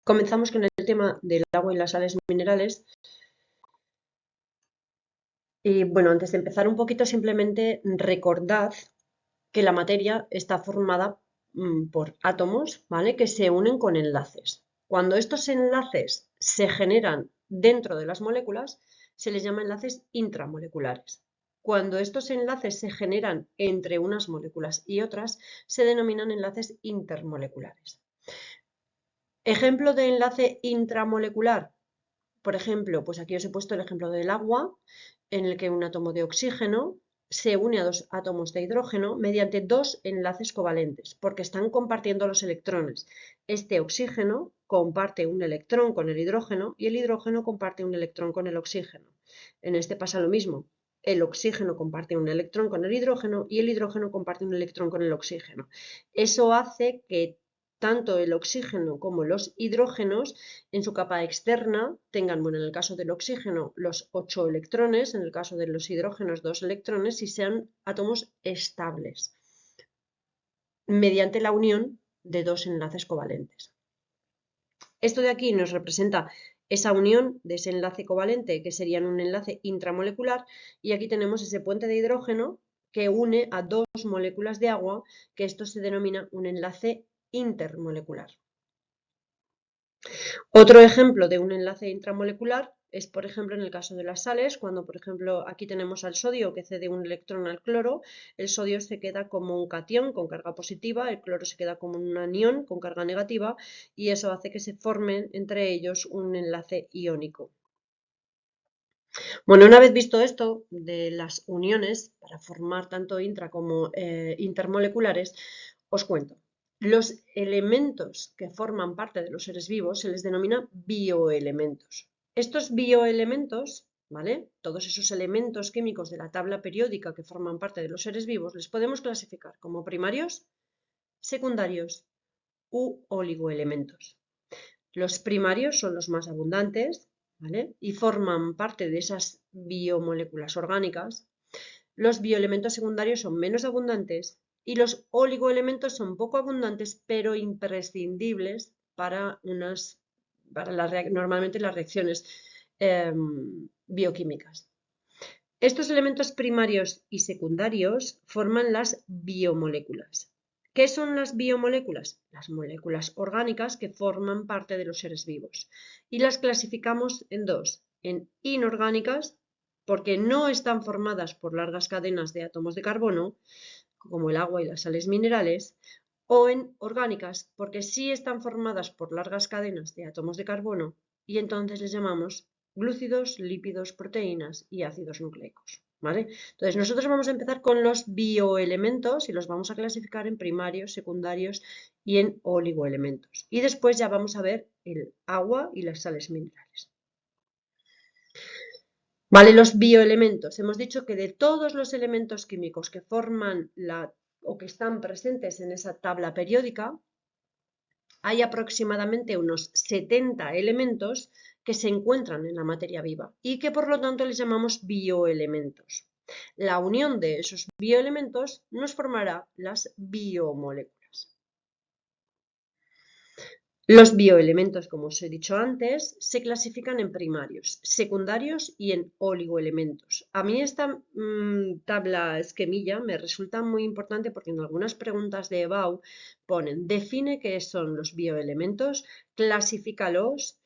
Comenzamos con el tema del agua y las sales minerales. Y bueno, antes de empezar un poquito, simplemente recordad que la materia está formada por átomos, ¿vale? Que se unen con enlaces. Cuando estos enlaces se generan dentro de las moléculas, se les llama enlaces intramoleculares. Cuando estos enlaces se generan entre unas moléculas y otras, se denominan enlaces intermoleculares. Ejemplo de enlace intramolecular. Por ejemplo, pues aquí os he puesto el ejemplo del agua, en el que un átomo de oxígeno se une a dos átomos de hidrógeno mediante dos enlaces covalentes, porque están compartiendo los electrones. Este oxígeno comparte un electrón con el hidrógeno y el hidrógeno comparte un electrón con el oxígeno. En este pasa lo mismo. El oxígeno comparte un electrón con el hidrógeno y el hidrógeno comparte un electrón con el oxígeno. Eso hace que tanto el oxígeno como los hidrógenos en su capa externa tengan, bueno, en el caso del oxígeno, los 8 electrones, en el caso de los hidrógenos, 2 electrones, y sean átomos estables, mediante la unión de dos enlaces covalentes. Esto de aquí nos representa esa unión de ese enlace covalente, que sería un enlace intramolecular, y aquí tenemos ese puente de hidrógeno que une a dos moléculas de agua, que esto se denomina un enlace intermolecular. Otro ejemplo de un enlace intramolecular es, por ejemplo, en el caso de las sales, cuando, por ejemplo, aquí tenemos al sodio que cede un electrón al cloro, el sodio se queda como un catión con carga positiva, el cloro se queda como un anión con carga negativa, y eso hace que se formen entre ellos un enlace iónico. Bueno, una vez visto esto de las uniones para formar tanto intra como intermoleculares, os cuento. Los elementos que forman parte de los seres vivos se les denomina bioelementos. Estos bioelementos, ¿vale? Todos esos elementos químicos de la tabla periódica que forman parte de los seres vivos, les podemos clasificar como primarios, secundarios u oligoelementos. Los primarios son los más abundantes, ¿vale? Y forman parte de esas biomoléculas orgánicas. Los bioelementos secundarios son menos abundantes y los oligoelementos son poco abundantes, pero imprescindibles para normalmente las reacciones bioquímicas. Estos elementos primarios y secundarios forman las biomoléculas. ¿Qué son las biomoléculas? Las moléculas orgánicas que forman parte de los seres vivos. Y las clasificamos en dos, en inorgánicas, porque no están formadas por largas cadenas de átomos de carbono, como el agua y las sales minerales, o en orgánicas, porque sí están formadas por largas cadenas de átomos de carbono, y entonces les llamamos glúcidos, lípidos, proteínas y ácidos nucleicos. ¿Vale? Entonces nosotros vamos a empezar con los bioelementos y los vamos a clasificar en primarios, secundarios y en oligoelementos. Y después ya vamos a ver el agua y las sales minerales. Vale, los bioelementos. Hemos dicho que de todos los elementos químicos que forman o que están presentes en esa tabla periódica, hay aproximadamente unos 70 elementos que se encuentran en la materia viva y que por lo tanto les llamamos bioelementos. La unión de esos bioelementos nos formará las biomoléculas. Los bioelementos, como os he dicho antes, se clasifican en primarios, secundarios y en oligoelementos. A mí esta tabla esquemilla me resulta muy importante porque en algunas preguntas de EBAU ponen define qué son los bioelementos, clasifícalos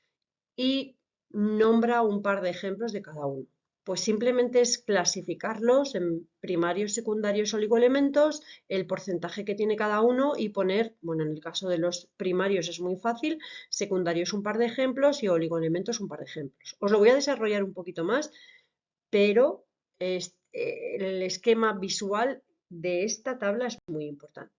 y nombra un par de ejemplos de cada uno. Pues simplemente es clasificarlos en primarios, secundarios, oligoelementos, el porcentaje que tiene cada uno y poner, bueno, en el caso de los primarios es muy fácil, secundarios un par de ejemplos y oligoelementos un par de ejemplos. Os lo voy a desarrollar un poquito más, pero el esquema visual de esta tabla es muy importante.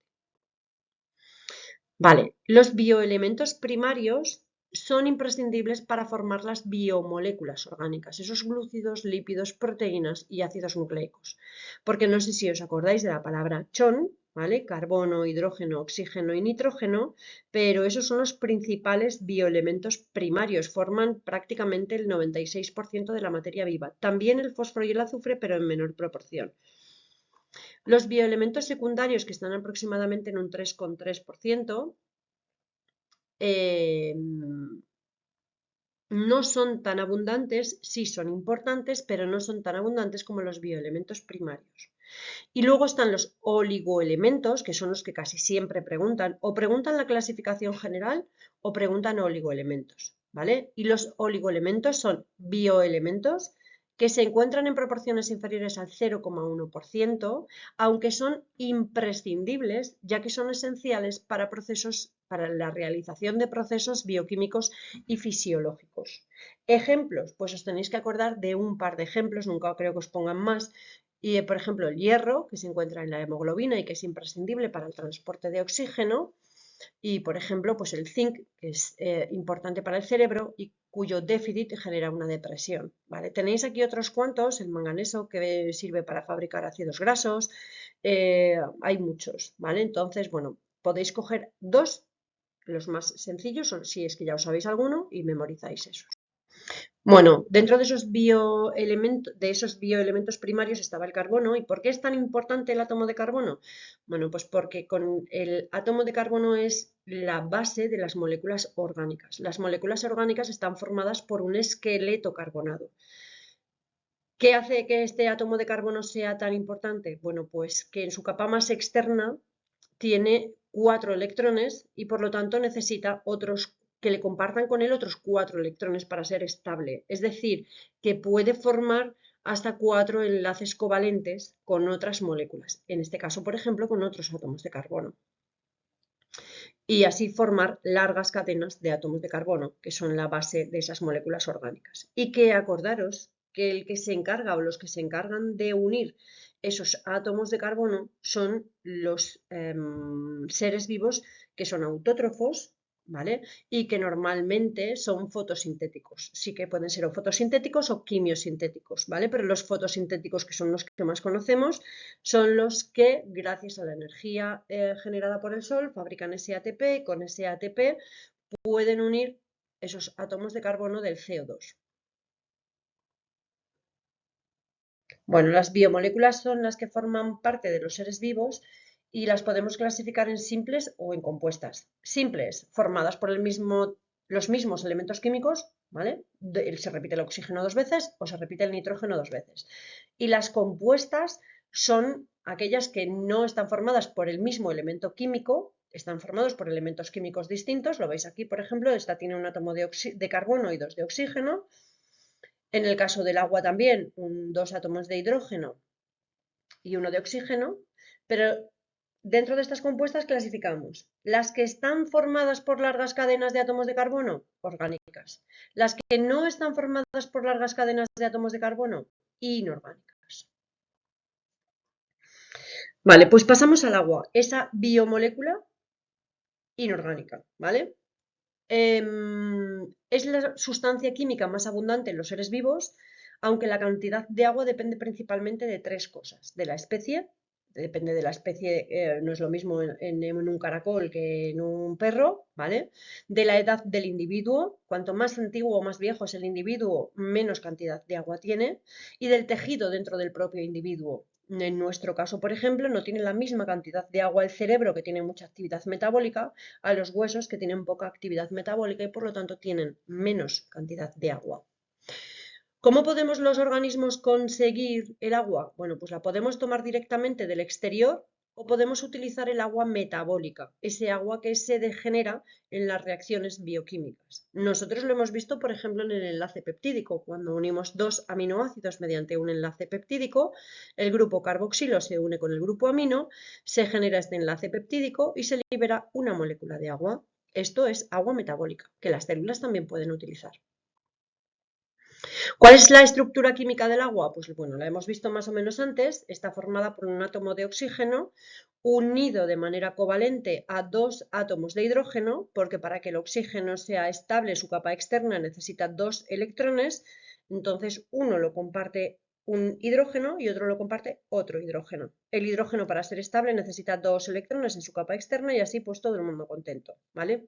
Vale, los bioelementos primarios son imprescindibles para formar las biomoléculas orgánicas, esos glúcidos, lípidos, proteínas y ácidos nucleicos. Porque no sé si os acordáis de la palabra CHON, ¿vale? Carbono, hidrógeno, oxígeno y nitrógeno, pero esos son los principales bioelementos primarios, forman prácticamente el 96% de la materia viva. También el fósforo y el azufre, pero en menor proporción. Los bioelementos secundarios, que están aproximadamente en un 3,3%, no son tan abundantes, sí son importantes, pero no son tan abundantes como los bioelementos primarios. Y luego están los oligoelementos, que son los que casi siempre preguntan, o preguntan la clasificación general o preguntan oligoelementos, ¿vale? Y los oligoelementos son bioelementos que se encuentran en proporciones inferiores al 0,1%, aunque son imprescindibles, ya que son esenciales para para la realización de procesos bioquímicos y fisiológicos. Ejemplos, pues os tenéis que acordar de un par de ejemplos, nunca creo que os pongan más, y, por ejemplo, el hierro, que se encuentra en la hemoglobina y que es imprescindible para el transporte de oxígeno. Y, por ejemplo, pues el zinc, que es importante para el cerebro y cuyo déficit genera una depresión, ¿vale? Tenéis aquí otros cuantos, el manganeso, que sirve para fabricar ácidos grasos. Hay muchos, ¿vale? Entonces, bueno, podéis coger dos, los más sencillos, si es que ya os sabéis alguno, y memorizáis esos. Bueno, dentro de esos bioelementos primarios estaba el carbono. ¿Y por qué es tan importante el átomo de carbono? Bueno, pues porque con el átomo de carbono es la base de las moléculas orgánicas. Las moléculas orgánicas están formadas por un esqueleto carbonado. ¿Qué hace que este átomo de carbono sea tan importante? Bueno, pues que en su capa más externa tiene 4 electrones y por lo tanto necesita otros que le compartan con él otros 4 electrones para ser estable. Es decir, que puede formar hasta 4 enlaces covalentes con otras moléculas. En este caso, por ejemplo, con otros átomos de carbono. Y así formar largas cadenas de átomos de carbono, que son la base de esas moléculas orgánicas. Y que acordaros que el que se encarga o los que se encargan de unir esos átomos de carbono son los seres vivos que son autótrofos, ¿vale? Y que normalmente son fotosintéticos. Sí que pueden ser o fotosintéticos o quimiosintéticos, ¿vale? Pero los fotosintéticos, que son los que más conocemos, son los que, gracias a la energía generada por el Sol, fabrican ese ATP y con ese ATP pueden unir esos átomos de carbono del CO2. Bueno, las biomoléculas son las que forman parte de los seres vivos y las podemos clasificar en simples o en compuestas. Simples, formadas por los mismos elementos químicos, ¿vale? Se repite el oxígeno 2 veces o se repite el nitrógeno 2 veces. Y las compuestas son aquellas que no están formadas por el mismo elemento químico, están formados por elementos químicos distintos. Lo veis aquí, por ejemplo, esta tiene un átomo de carbono y 2 de oxígeno. En el caso del agua también, 2 átomos de hidrógeno y 1 de oxígeno, pero dentro de estas compuestas clasificamos las que están formadas por largas cadenas de átomos de carbono, orgánicas, las que no están formadas por largas cadenas de átomos de carbono, inorgánicas. Vale, pues pasamos al agua, esa biomolécula inorgánica, ¿vale? Es la sustancia química más abundante en los seres vivos, aunque la cantidad de agua depende principalmente de 3 cosas: de la especie, depende de la especie, no es lo mismo en un caracol que en un perro, ¿vale? De la edad del individuo, cuanto más antiguo o más viejo es el individuo, menos cantidad de agua tiene, y del tejido dentro del propio individuo. En nuestro caso, por ejemplo, no tiene la misma cantidad de agua el cerebro, que tiene mucha actividad metabólica, a los huesos, que tienen poca actividad metabólica y por lo tanto tienen menos cantidad de agua. ¿Cómo podemos los organismos conseguir el agua? Bueno, pues la podemos tomar directamente del exterior o podemos utilizar el agua metabólica, ese agua que se degenera en las reacciones bioquímicas. Nosotros lo hemos visto, por ejemplo, en el enlace peptídico. Cuando unimos 2 aminoácidos mediante un enlace peptídico, el grupo carboxilo se une con el grupo amino, se genera este enlace peptídico y se libera una molécula de agua. Esto es agua metabólica, que las células también pueden utilizar. ¿Cuál es la estructura química del agua? Pues bueno, la hemos visto más o menos antes. Está formada por un átomo de oxígeno unido de manera covalente a 2 átomos de hidrógeno, porque para que el oxígeno sea estable, su capa externa necesita 2 electrones. Entonces, uno lo comparte un hidrógeno y otro lo comparte otro hidrógeno. El hidrógeno, para ser estable, necesita 2 electrones en su capa externa y así pues todo el mundo contento, ¿vale?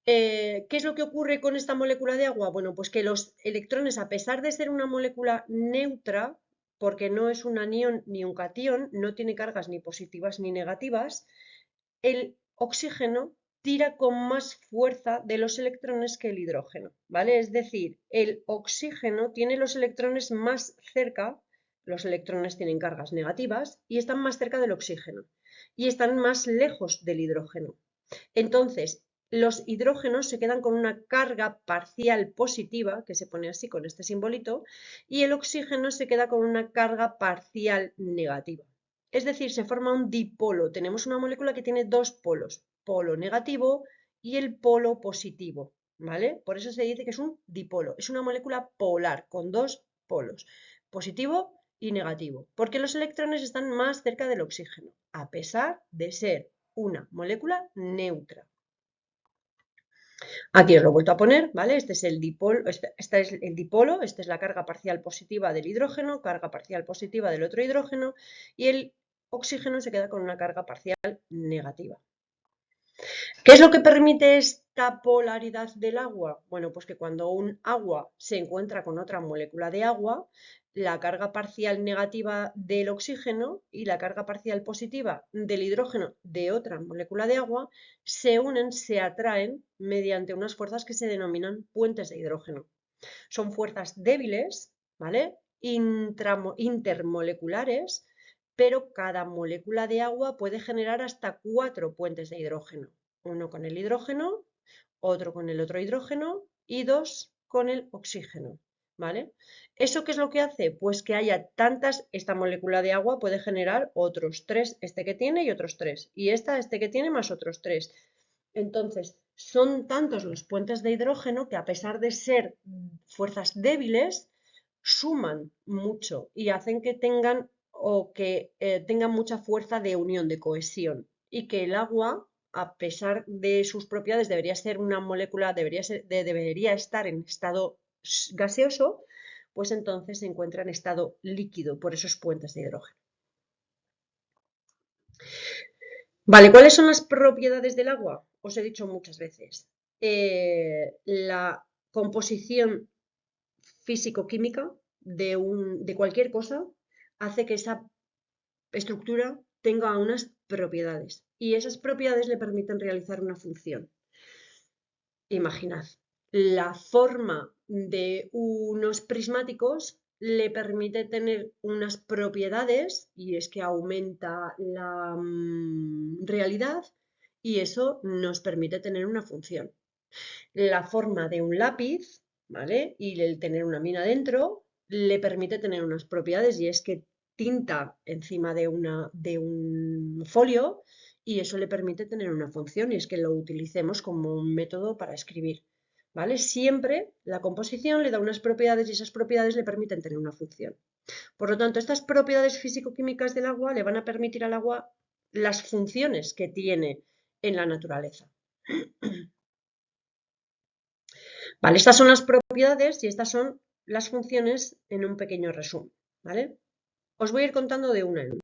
¿Qué es lo que ocurre con esta molécula de agua? Bueno, pues que los electrones, a pesar de ser una molécula neutra, porque no es un anión ni un catión, no tiene cargas ni positivas ni negativas, el oxígeno tira con más fuerza de los electrones que el hidrógeno, ¿vale? Es decir, el oxígeno tiene los electrones más cerca, los electrones tienen cargas negativas y están más cerca del oxígeno y están más lejos del hidrógeno. Entonces, los hidrógenos se quedan con una carga parcial positiva, que se pone así con este simbolito, y el oxígeno se queda con una carga parcial negativa. Es decir, se forma un dipolo. Tenemos una molécula que tiene dos polos, polo negativo y el polo positivo, ¿vale? Por eso se dice que es un dipolo. Es una molécula polar con dos polos, positivo y negativo, porque los electrones están más cerca del oxígeno, a pesar de ser una molécula neutra. Aquí os lo he vuelto a poner, ¿vale? Este es el dipolo, este es el dipolo, esta es la carga parcial positiva del hidrógeno, carga parcial positiva del otro hidrógeno, y el oxígeno se queda con una carga parcial negativa. ¿Qué es lo que permite esta polaridad del agua? Bueno, pues que cuando un agua se encuentra con otra molécula de agua, la carga parcial negativa del oxígeno y la carga parcial positiva del hidrógeno de otra molécula de agua se unen, se atraen mediante unas fuerzas que se denominan puentes de hidrógeno. Son fuerzas débiles, ¿vale? Intermoleculares, pero cada molécula de agua puede generar hasta 4 puentes de hidrógeno. Uno con el hidrógeno, otro con el otro hidrógeno y 2 con el oxígeno, ¿vale? ¿Eso qué es lo que hace? Pues que haya tantas, esta molécula de agua puede generar otros 3, este que tiene y otros 3, y este que tiene más otros 3. Entonces, son tantos los puentes de hidrógeno que a pesar de ser fuerzas débiles, suman mucho y hacen que tengan o que tengan mucha fuerza de unión, de cohesión, y que el agua, a pesar de sus propiedades, debería ser una molécula, debería estar en estado gaseoso, pues entonces se encuentra en estado líquido por esos puentes de hidrógeno. Vale, ¿cuáles son las propiedades del agua? Os he dicho muchas veces. La composición físico-química de cualquier cosa hace que esa estructura tenga unas propiedades y esas propiedades le permiten realizar una función. Imaginad, la forma de unos prismáticos le permite tener unas propiedades y es que aumenta la realidad y eso nos permite tener una función. La forma de un lápiz, ¿vale? Y el tener una mina dentro le permite tener unas propiedades y es que tinta encima de un folio y eso le permite tener una función y es que lo utilicemos como un método para escribir, ¿vale? Siempre la composición le da unas propiedades y esas propiedades le permiten tener una función. Por lo tanto, estas propiedades físico-químicas del agua le van a permitir al agua las funciones que tiene en la naturaleza. Vale, estas son las propiedades y estas son las funciones en un pequeño resumen, ¿vale? Os voy a ir contando de una en una.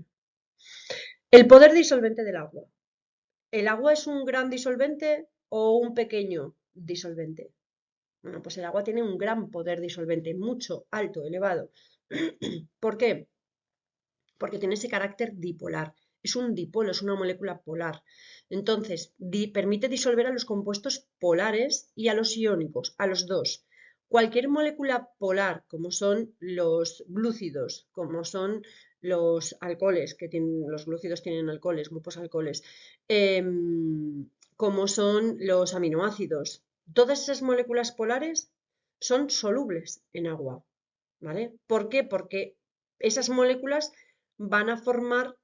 El poder disolvente del agua. ¿El agua es un gran disolvente o un pequeño disolvente? Bueno, pues el agua tiene un gran poder disolvente, mucho, alto, elevado. ¿Por qué? Porque tiene ese carácter dipolar. Es un dipolo, es una molécula polar. Entonces, permite disolver a los compuestos polares y a los iónicos, a los dos. Cualquier molécula polar, como son los glúcidos, como son los alcoholes, que los glúcidos tienen alcoholes, grupos alcoholes, como son los aminoácidos, todas esas moléculas polares son solubles en agua, ¿vale? ¿Por qué? Porque esas moléculas van a formar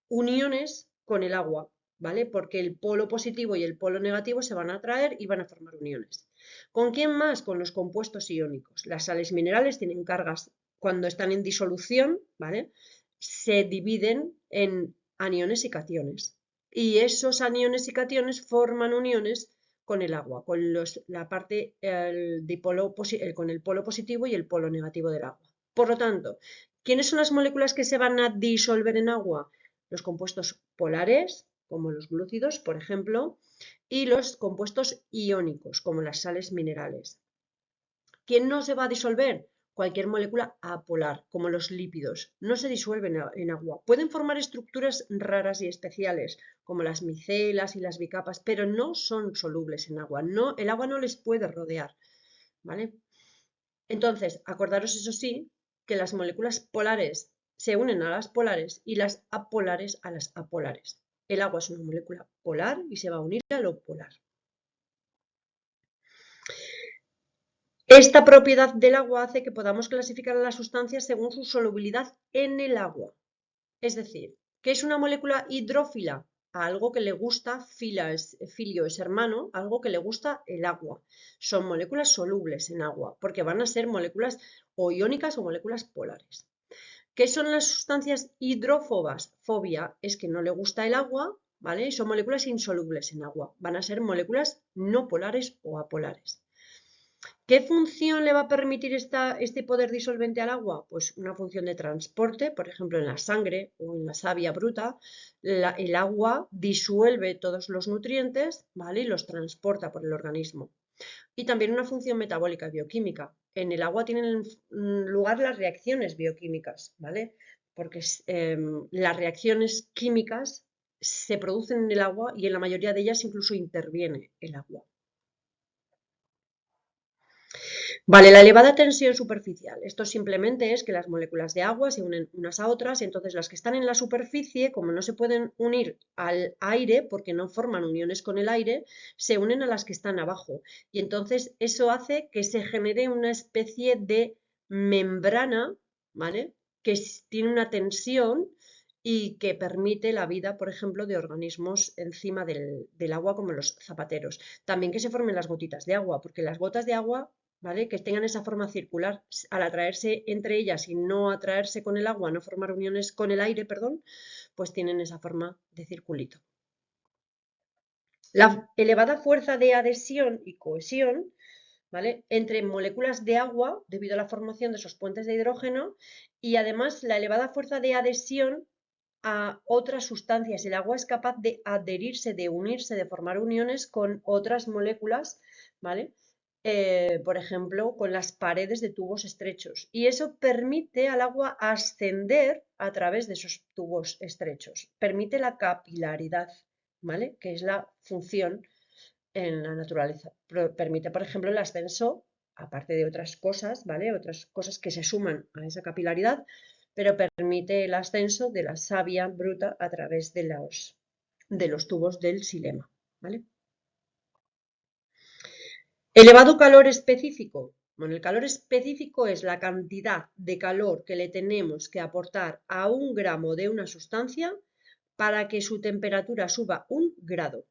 uniones con el agua, ¿vale? Porque el polo positivo y el polo negativo se van a atraer y van a formar uniones. ¿Con quién más? Con los compuestos iónicos. Las sales minerales tienen cargas cuando están en disolución, ¿vale? Se dividen en aniones y cationes. Y esos aniones y cationes forman uniones con el agua, con la parte con el polo positivo y el polo negativo del agua. Por lo tanto, ¿quiénes son las moléculas que se van a disolver en agua? Los compuestos polares, como los glúcidos, por ejemplo, y los compuestos iónicos, como las sales minerales. ¿Quién no se va a disolver? cualquier molécula apolar, como los lípidos. No se disuelven en agua. Pueden formar estructuras raras y especiales, como las micelas y las bicapas, pero no son solubles en agua. No, el agua no les puede rodear, ¿vale? Entonces, acordaros, eso sí, que las moléculas polares se unen a las polares y las apolares a las apolares. El agua es una molécula polar y se va a unir a lo polar. Esta propiedad del agua hace que podamos clasificar a las sustancias según su solubilidad en el agua. Es decir, ¿qué es una molécula hidrófila? Algo que le gusta, filio es hermano, algo que le gusta el agua. Son moléculas solubles en agua, porque van a ser moléculas o iónicas o moléculas polares. ¿Qué son las sustancias hidrófobas? Fobia es que no le gusta el agua, ¿vale? Y son moléculas insolubles en agua. Van a ser moléculas no polares o apolares. ¿Qué función le va a permitir este poder disolvente al agua? Pues una función de transporte, por ejemplo, en la sangre o en la savia bruta, el agua disuelve todos los nutrientes, ¿vale? Y los transporta por el organismo. Y también una función metabólica bioquímica. En el agua tienen lugar las reacciones bioquímicas, ¿vale? Porque las reacciones químicas se producen en el agua y en la mayoría de ellas incluso interviene el agua. Vale, la elevada tensión superficial. Esto simplemente es que las moléculas de agua se unen unas a otras y entonces las que están en la superficie, como no se pueden unir al aire porque no forman uniones con el aire, se unen a las que están abajo. Y entonces eso hace que se genere una especie de membrana, ¿vale? Que tiene una tensión y que permite la vida, por ejemplo, de organismos encima del agua como los zapateros. También que se formen las gotitas de agua, porque las gotas de agua, ¿vale? Que tengan esa forma circular, al atraerse entre ellas y no atraerse con el agua, no formar uniones con el aire, perdón, pues tienen esa forma de circulito. La elevada fuerza de adhesión y cohesión, ¿vale? Entre moléculas de agua, debido a la formación de esos puentes de hidrógeno, y además la elevada fuerza de adhesión a otras sustancias. El agua es capaz de adherirse, de unirse, de formar uniones con otras moléculas, ¿vale? Por ejemplo, con las paredes de tubos estrechos. Y eso permite al agua ascender a través de esos tubos estrechos. Permite la capilaridad, ¿vale? Que es la función en la naturaleza. Permite, por ejemplo, el ascenso, aparte de otras cosas, ¿vale? Otras cosas que se suman a esa capilaridad, pero permite el ascenso de la savia bruta a través de los tubos del xilema, ¿vale? Elevado calor específico. Bueno, el calor específico es la cantidad de calor que le tenemos que aportar a 1 gramo de una sustancia para que su temperatura suba 1 grado.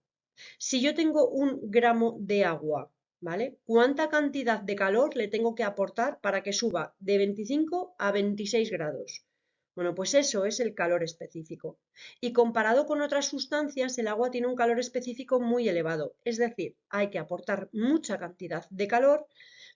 Si yo tengo 1 gramo de agua, ¿vale? ¿Cuánta cantidad de calor le tengo que aportar para que suba de 25 a 26 grados? Bueno, pues eso es el calor específico. Y comparado con otras sustancias, el agua tiene un calor específico muy elevado. Es decir, hay que aportar mucha cantidad de calor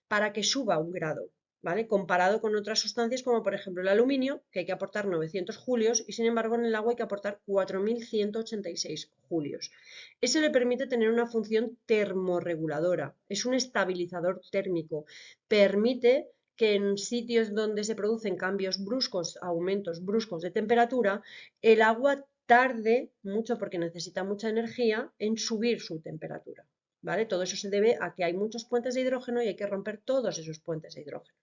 para que suba 1 grado, ¿vale? Comparado con otras sustancias como por ejemplo el aluminio, que hay que aportar 900 julios y sin embargo en el agua hay que aportar 4186 julios. Eso le permite tener una función termorreguladora, es un estabilizador térmico, permite que en sitios donde se producen cambios bruscos, aumentos bruscos de temperatura, el agua tarde mucho porque necesita mucha energía en subir su temperatura. ¿Vale? Todo eso se debe a que hay muchos puentes de hidrógeno y hay que romper todos esos puentes de hidrógeno.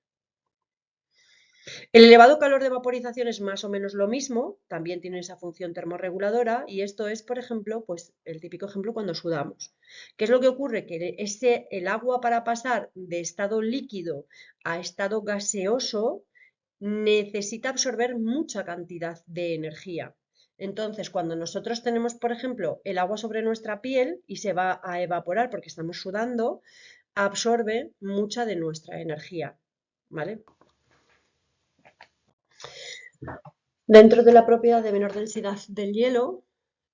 El elevado calor de vaporización es más o menos lo mismo, también tiene esa función termorreguladora y esto es, por ejemplo, pues el típico ejemplo cuando sudamos. ¿Qué es lo que ocurre? Que el agua para pasar de estado líquido a estado gaseoso necesita absorber mucha cantidad de energía. Entonces, cuando nosotros tenemos, por ejemplo, el agua sobre nuestra piel y se va a evaporar porque estamos sudando, absorbe mucha de nuestra energía, ¿vale? Dentro de la propiedad de menor densidad del hielo,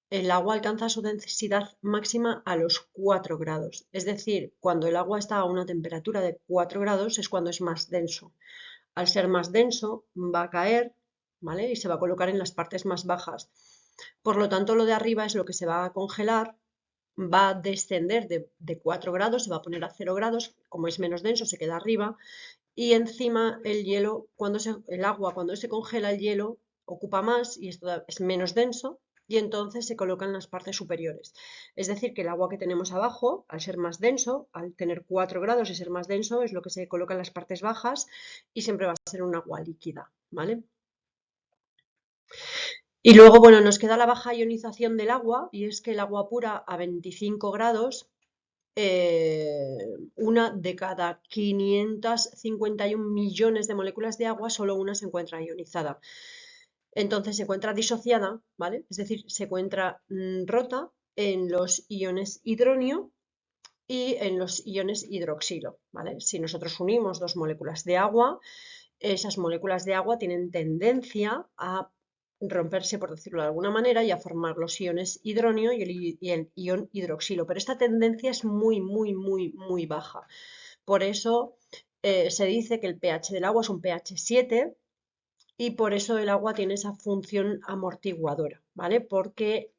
el agua alcanza su densidad máxima a los 4 grados. Es decir, cuando el agua está a una temperatura de 4 grados es cuando es más denso. Al ser más denso va a caer, ¿vale? Y se va a colocar en las partes más bajas. Por lo tanto, lo de arriba es lo que se va a congelar, va a descender de 4 grados, se va a poner a 0 grados, como es menos denso se queda arriba, y encima el hielo, el agua cuando se congela el hielo ocupa más y esto es menos denso y entonces se coloca en las partes superiores. Es decir, que el agua que tenemos abajo, al ser más denso, al tener 4 grados y ser más denso, es lo que se coloca en las partes bajas y siempre va a ser un agua líquida, ¿vale? Y luego, bueno, nos queda la baja ionización del agua y es que el agua pura a 25 grados, una de cada 551 millones de moléculas de agua, solo una se encuentra ionizada. Entonces se encuentra disociada, ¿vale? Es decir, se encuentra rota en los iones hidronio y en los iones hidroxilo, ¿vale? Si nosotros unimos dos moléculas de agua, esas moléculas de agua tienen tendencia a romperse, por decirlo de alguna manera, y a formar los iones hidronio y el ion hidroxilo. Pero esta tendencia es muy, muy, muy, muy baja. Por eso se dice que el pH del agua es un pH 7 y por eso el agua tiene esa función amortiguadora, ¿vale? Porque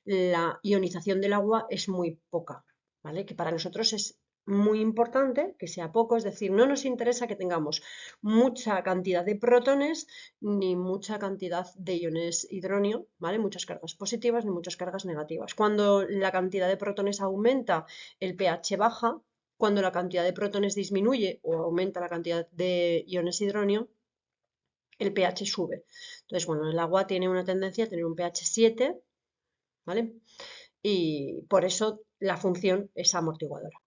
la ionización del agua es muy poca, ¿vale? Que para nosotros es muy importante que sea poco, es decir, no nos interesa que tengamos mucha cantidad de protones ni mucha cantidad de iones hidronio, ¿vale? Muchas cargas positivas ni muchas cargas negativas. Cuando la cantidad de protones aumenta, el pH baja. Cuando la cantidad de protones disminuye o aumenta la cantidad de iones hidronio, el pH sube. Entonces, bueno, el agua tiene una tendencia a tener un pH 7, ¿vale? Y por eso la función es amortiguadora.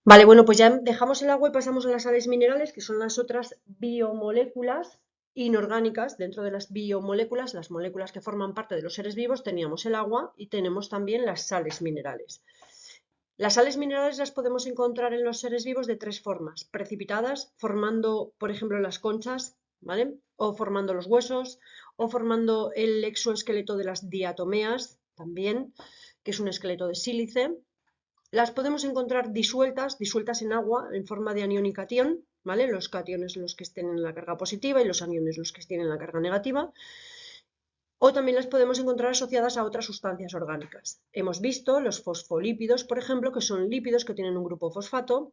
Vale, bueno, pues ya dejamos el agua y pasamos a las sales minerales, que son las otras biomoléculas inorgánicas. Dentro de las biomoléculas, las moléculas que forman parte de los seres vivos, teníamos el agua y tenemos también las sales minerales. Las sales minerales las podemos encontrar en los seres vivos de tres formas: precipitadas, formando, por ejemplo, las conchas, ¿vale? O formando los huesos, o formando el exoesqueleto de las diatomeas, también, que es un esqueleto de sílice. Las podemos encontrar disueltas en agua, en forma de anión y catión, ¿vale? Los cationes los que estén en la carga positiva y los aniones los que estén en la carga negativa. O también las podemos encontrar asociadas a otras sustancias orgánicas. Hemos visto los fosfolípidos, por ejemplo, que son lípidos que tienen un grupo fosfato.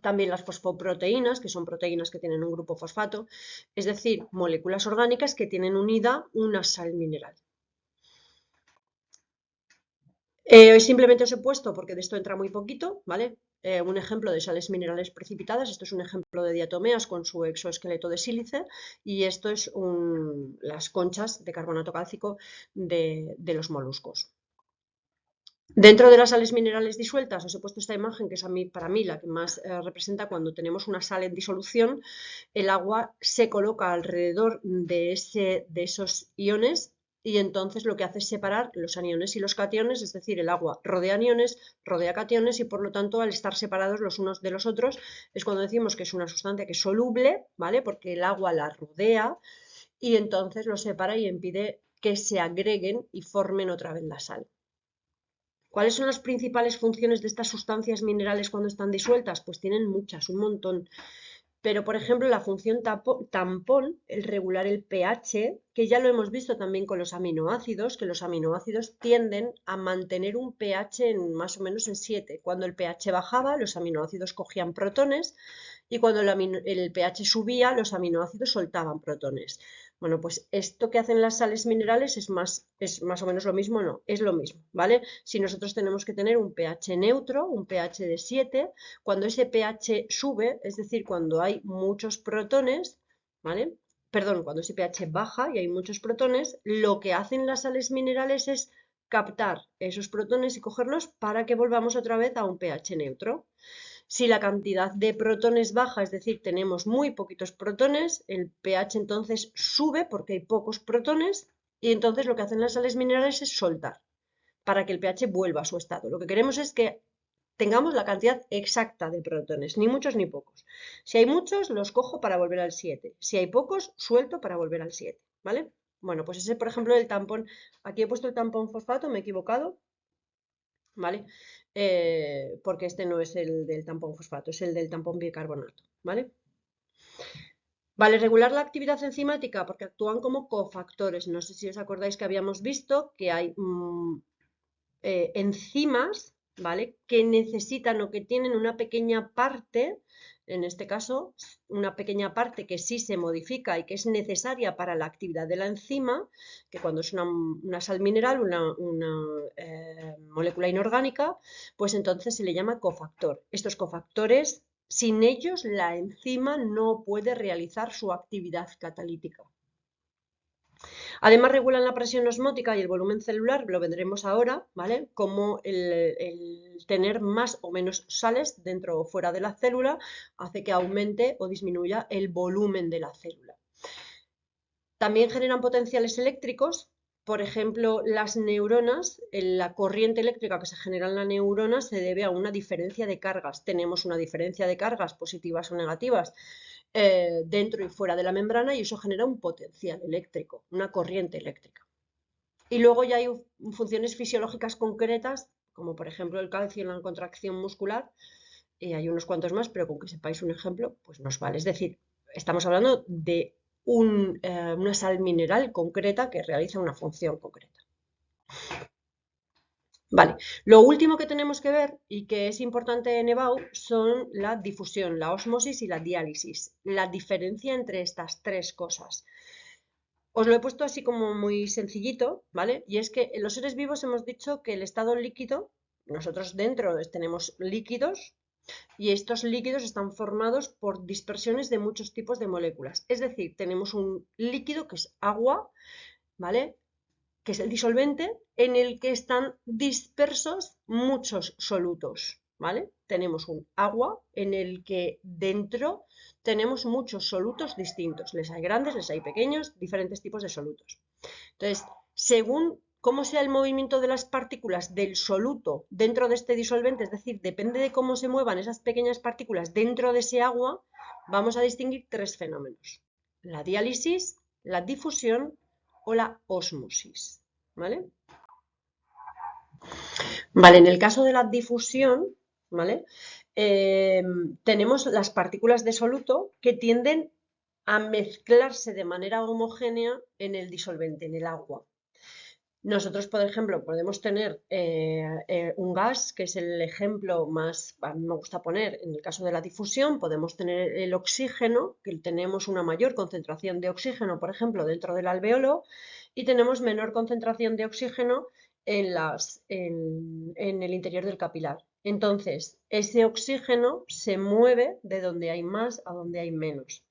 También las fosfoproteínas, que son proteínas que tienen un grupo fosfato. Es decir, moléculas orgánicas que tienen unida una sal mineral. Simplemente os he puesto, porque de esto entra muy poquito, ¿vale? Un ejemplo de sales minerales precipitadas. Esto es un ejemplo de diatomeas con su exoesqueleto de sílice y esto es las conchas de carbonato cálcico de los moluscos. Dentro de las sales minerales disueltas os he puesto esta imagen que es para mí la que más representa cuando tenemos una sal en disolución. El agua se coloca alrededor de esos iones y entonces lo que hace es separar los aniones y los cationes, es decir, el agua rodea aniones, rodea cationes y por lo tanto al estar separados los unos de los otros es cuando decimos que es una sustancia que es soluble, ¿vale? Porque el agua la rodea y entonces lo separa y impide que se agreguen y formen otra vez la sal. ¿Cuáles son las principales funciones de estas sustancias minerales cuando están disueltas? Pues tienen muchas, un montón. Pero, por ejemplo, la función tampón, el regular el pH, que ya lo hemos visto también con los aminoácidos, que los aminoácidos tienden a mantener un pH más o menos en 7. Cuando el pH bajaba, los aminoácidos cogían protones y cuando el pH subía, los aminoácidos soltaban protones. Bueno, pues esto que hacen las sales minerales es más o menos lo mismo, no, es lo mismo, ¿vale? Si nosotros tenemos que tener un pH neutro, un pH de 7, cuando ese pH sube, es decir, cuando hay muchos protones, ¿vale? Perdón, cuando ese pH baja y hay muchos protones, lo que hacen las sales minerales es captar esos protones y cogerlos para que volvamos otra vez a un pH neutro. Si la cantidad de protones baja, es decir, tenemos muy poquitos protones, el pH entonces sube porque hay pocos protones y entonces lo que hacen las sales minerales es soltar para que el pH vuelva a su estado. Lo que queremos es que tengamos la cantidad exacta de protones, ni muchos ni pocos. Si hay muchos, los cojo para volver al 7. Si hay pocos, suelto para volver al 7, ¿vale? Bueno, pues ese, por ejemplo, el tampón. Aquí he puesto el tampón fosfato, me he equivocado, ¿vale? Porque este no es el del tampón fosfato, es el del tampón bicarbonato, ¿vale? Vale, regular la actividad enzimática porque actúan como cofactores. No sé si os acordáis que habíamos visto que hay enzimas, ¿vale? Que necesitan o que tienen una pequeña parte, en este caso, una pequeña parte que sí se modifica y que es necesaria para la actividad de la enzima, que cuando es una sal mineral, una molécula inorgánica, pues entonces se le llama cofactor. Estos cofactores, sin ellos, la enzima no puede realizar su actividad catalítica. Además, regulan la presión osmótica y el volumen celular, lo vendremos ahora, ¿vale? Como el tener más o menos sales dentro o fuera de la célula hace que aumente o disminuya el volumen de la célula. También generan potenciales eléctricos. Por ejemplo, las neuronas, la corriente eléctrica que se genera en la neurona se debe a una diferencia de cargas. Tenemos una diferencia de cargas positivas o negativas dentro y fuera de la membrana y eso genera un potencial eléctrico, una corriente eléctrica. Y luego ya hay funciones fisiológicas concretas, como por ejemplo el calcio en la contracción muscular, y hay unos cuantos más, pero con que sepáis un ejemplo, pues nos vale. Es decir, estamos hablando de una sal mineral concreta que realiza una función concreta. Vale, lo último que tenemos que ver y que es importante en EBAU son la difusión, la ósmosis y la diálisis, la diferencia entre estas tres cosas. Os lo he puesto así como muy sencillito, ¿vale? Y es que en los seres vivos hemos dicho que el estado líquido, nosotros dentro tenemos líquidos y estos líquidos están formados por dispersiones de muchos tipos de moléculas. Es decir, tenemos un líquido que es agua, ¿vale? Que es el disolvente en el que están dispersos muchos solutos, ¿vale? Tenemos un agua en el que dentro tenemos muchos solutos distintos. Les hay grandes, les hay pequeños, diferentes tipos de solutos. Entonces, según cómo sea el movimiento de las partículas del soluto dentro de este disolvente, es decir, depende de cómo se muevan esas pequeñas partículas dentro de ese agua, vamos a distinguir tres fenómenos: la diálisis, la difusión o la ósmosis, ¿vale? Vale, en el caso de la difusión, ¿vale? Tenemos las partículas de soluto que tienden a mezclarse de manera homogénea en el disolvente, en el agua. Nosotros, por ejemplo, podemos tener un gas, que es el ejemplo más, a mí me gusta poner, en el caso de la difusión, podemos tener el oxígeno, que tenemos una mayor concentración de oxígeno, por ejemplo, dentro del alveolo, y tenemos menor concentración de oxígeno en el interior del capilar. Entonces, ese oxígeno se mueve de donde hay más a donde hay menos.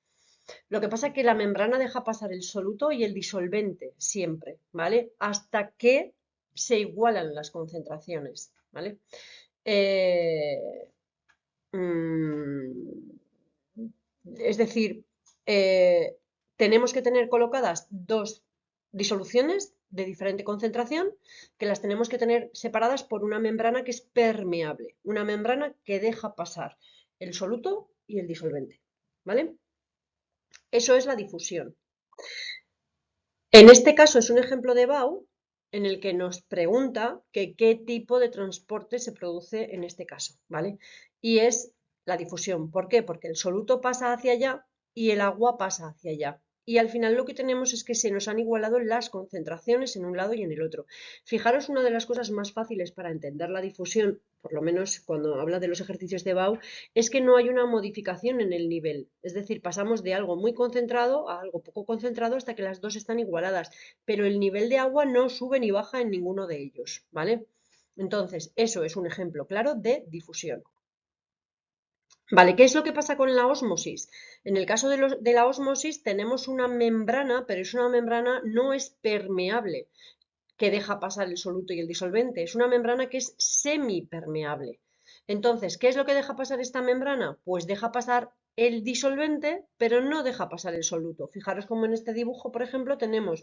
Lo que pasa es que la membrana deja pasar el soluto y el disolvente siempre, ¿vale? Hasta que se igualan las concentraciones, ¿vale? Eh, mm, es decir, tenemos que tener colocadas dos disoluciones de diferente concentración que las tenemos que tener separadas por una membrana que es permeable, una membrana que deja pasar el soluto y el disolvente, ¿vale? Eso es la difusión. En este caso es un ejemplo de BAU en el que nos pregunta que qué tipo de transporte se produce en este caso, ¿vale? Y es la difusión. ¿Por qué? Porque el soluto pasa hacia allá y el agua pasa hacia allá. Y al final lo que tenemos es que se nos han igualado las concentraciones en un lado y en el otro. Fijaros, una de las cosas más fáciles para entender la difusión, por lo menos cuando habla de los ejercicios de BAU, es que no hay una modificación en el nivel. Es decir, pasamos de algo muy concentrado a algo poco concentrado hasta que las dos están igualadas, pero el nivel de agua no sube ni baja en ninguno de ellos, ¿vale? Entonces, eso es un ejemplo claro de difusión. Vale, ¿qué es lo que pasa con la ósmosis? En el caso de la ósmosis tenemos una membrana, pero es una membrana no es permeable, que deja pasar el soluto y el disolvente. Es una membrana que es semipermeable. Entonces, ¿qué es lo que deja pasar esta membrana? Pues deja pasar el disolvente, pero no deja pasar el soluto. Fijaros como en este dibujo, por ejemplo, tenemos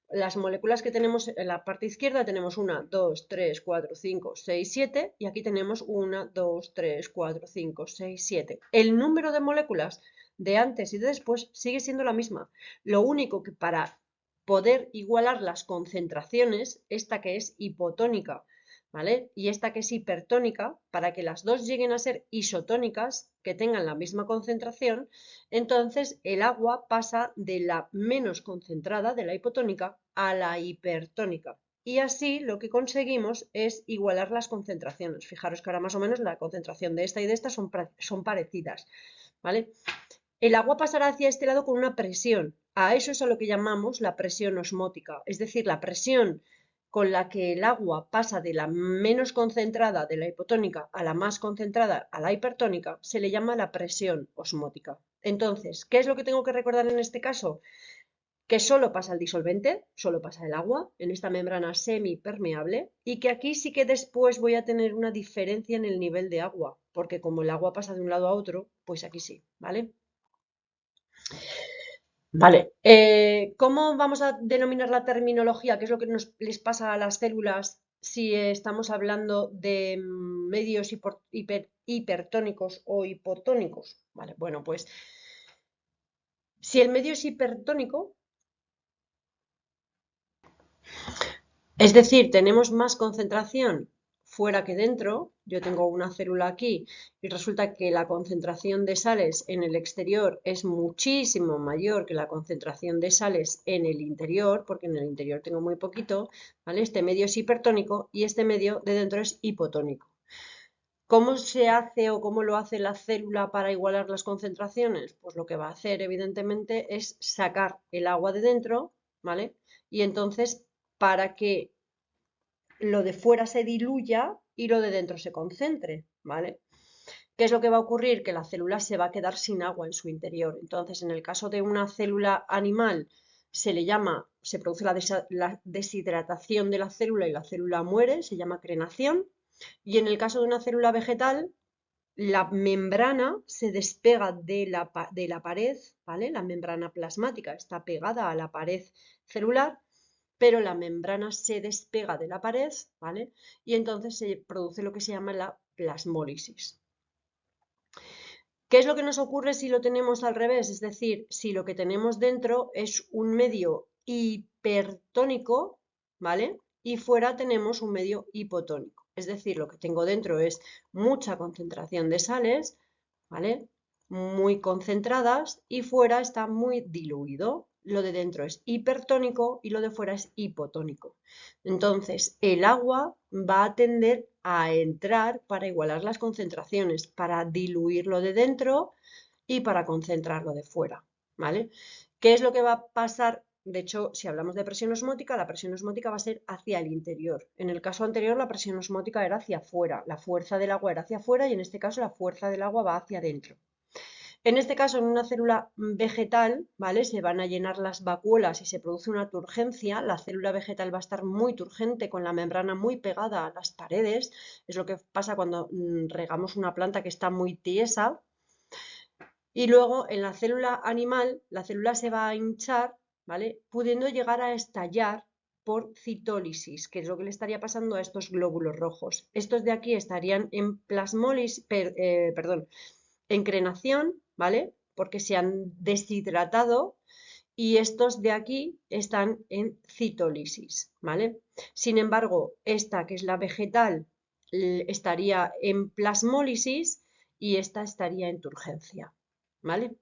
las moléculas que tenemos en la parte izquierda, tenemos 1, 2, 3, 4, 5, 6, 7, y aquí tenemos 1, 2, 3, 4, 5, 6, 7. El número de moléculas de antes y de después sigue siendo la misma. Lo único que para poder igualar las concentraciones, esta que es hipotónica ¿vale? Y esta que es hipertónica, para que las dos lleguen a ser isotónicas, que tengan la misma concentración, entonces el agua pasa de la menos concentrada, de la hipotónica, a la hipertónica. Y así lo que conseguimos es igualar las concentraciones. Fijaros que ahora más o menos la concentración de esta y de esta son parecidas, ¿vale? El agua pasará hacia este lado con una presión. A eso es a lo que llamamos la presión osmótica, es decir, la presión con la que el agua pasa de la menos concentrada de la hipotónica a la más concentrada a la hipertónica se le llama la presión osmótica. Entonces, ¿qué es lo que tengo que recordar en este caso? Que solo pasa el disolvente, solo pasa el agua en esta membrana semipermeable y que aquí sí que después voy a tener una diferencia en el nivel de agua, porque como el agua pasa de un lado a otro, pues aquí sí, ¿vale? Vale, ¿cómo vamos a denominar la terminología? ¿Qué es lo que les pasa a las células si estamos hablando de medios hipertónicos o hipotónicos? Vale, bueno, pues si el medio es hipertónico, es decir, tenemos más concentración fuera que dentro. Yo tengo una célula aquí y resulta que la concentración de sales en el exterior es muchísimo mayor que la concentración de sales en el interior, porque en el interior tengo muy poquito, ¿vale? Este medio es hipertónico y este medio de dentro es hipotónico. ¿Cómo se hace o cómo lo hace la célula para igualar las concentraciones? Pues lo que va a hacer, evidentemente, es sacar el agua de dentro, ¿vale? Y entonces, para que lo de fuera se diluya y lo de dentro se concentre, ¿vale? ¿Qué es lo que va a ocurrir? Que la célula se va a quedar sin agua en su interior. Entonces, en el caso de una célula animal, se produce la deshidratación de la célula y la célula muere, se llama crenación. Y en el caso de una célula vegetal, la membrana se despega de la pared, ¿vale? La membrana plasmática está pegada a la pared celular, pero la membrana se despega de la pared, ¿vale? Y entonces se produce lo que se llama la plasmólisis. ¿Qué es lo que nos ocurre si lo tenemos al revés? Es decir, si lo que tenemos dentro es un medio hipertónico, ¿vale? Y fuera tenemos un medio hipotónico. Es decir, lo que tengo dentro es mucha concentración de sales, ¿vale? Muy concentradas y fuera está muy diluido. Lo de dentro es hipertónico y lo de fuera es hipotónico. Entonces, el agua va a tender a entrar para igualar las concentraciones, para diluir lo de dentro y para concentrarlo de fuera, ¿vale? ¿Qué es lo que va a pasar? De hecho, si hablamos de presión osmótica, la presión osmótica va a ser hacia el interior. En el caso anterior, la presión osmótica era hacia afuera, la fuerza del agua era hacia afuera y en este caso la fuerza del agua va hacia adentro. En este caso, en una célula vegetal, ¿vale? Se van a llenar las vacuolas y se produce una turgencia. La célula vegetal va a estar muy turgente, con la membrana muy pegada a las paredes. Es lo que pasa cuando regamos una planta que está muy tiesa. Y luego, en la célula animal, la célula se va a hinchar, ¿vale? Pudiendo llegar a estallar por citólisis, que es lo que le estaría pasando a estos glóbulos rojos. Estos de aquí estarían en en crenación, ¿vale? Porque se han deshidratado y estos de aquí están en citólisis, ¿vale? Sin embargo, esta que es la vegetal estaría en plasmólisis y esta estaría en turgencia, ¿vale?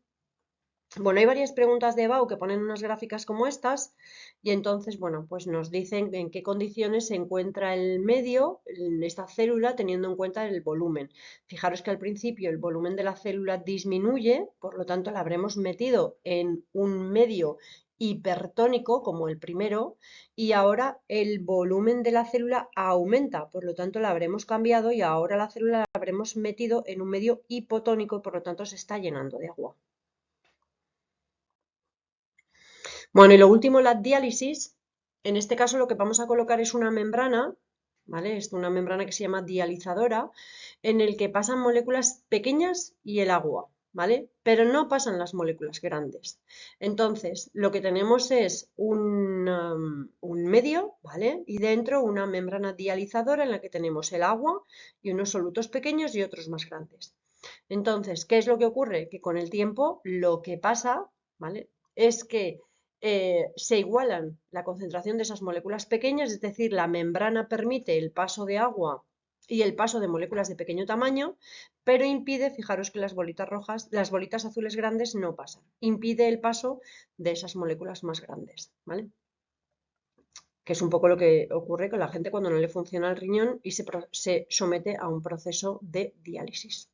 Bueno, hay varias preguntas de Bau que ponen unas gráficas como estas y entonces, bueno, pues nos dicen en qué condiciones se encuentra el medio, en esta célula, teniendo en cuenta el volumen. Fijaros que al principio el volumen de la célula disminuye, por lo tanto la habremos metido en un medio hipertónico como el primero y ahora el volumen de la célula aumenta, por lo tanto la habremos cambiado y ahora la célula la habremos metido en un medio hipotónico y por lo tanto se está llenando de agua. Bueno, y lo último, la diálisis. En este caso lo que vamos a colocar es una membrana, ¿vale? Es una membrana que se llama dializadora, en el que pasan moléculas pequeñas y el agua, ¿vale? Pero no pasan las moléculas grandes. Entonces, lo que tenemos es un medio, ¿vale? Y dentro una membrana dializadora en la que tenemos el agua y unos solutos pequeños y otros más grandes. Entonces, ¿qué es lo que ocurre? Que con el tiempo lo que pasa, ¿vale? Es que se igualan la concentración de esas moléculas pequeñas, es decir, la membrana permite el paso de agua y el paso de moléculas de pequeño tamaño, pero impide, fijaros que las bolitas rojas, las bolitas azules grandes no pasan, impide el paso de esas moléculas más grandes, ¿vale? Que es un poco lo que ocurre con la gente cuando no le funciona el riñón y se somete a un proceso de diálisis.